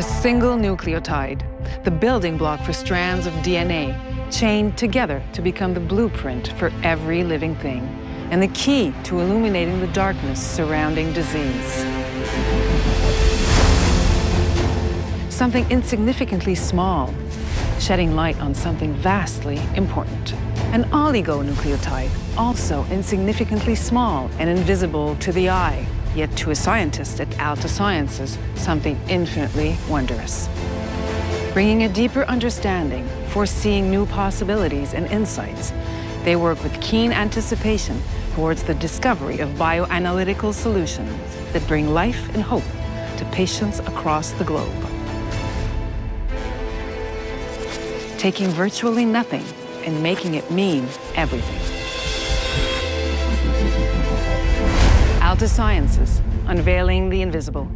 A single nucleotide, the building block for strands of DNA, chained together to become the blueprint for every living thing, and the key to illuminating the darkness surrounding disease. Something insignificantly small, shedding light on something vastly important. An oligonucleotide, also insignificantly small and invisible to the eye, yet to a scientist at Altasciences, something infinitely wondrous. Bringing a deeper understanding, foreseeing new possibilities and insights, they work with keen anticipation towards the discovery of bioanalytical solutions that bring life and hope to patients across the globe. Taking virtually nothing and making it mean everything. Altasciences, unveiling the invisible.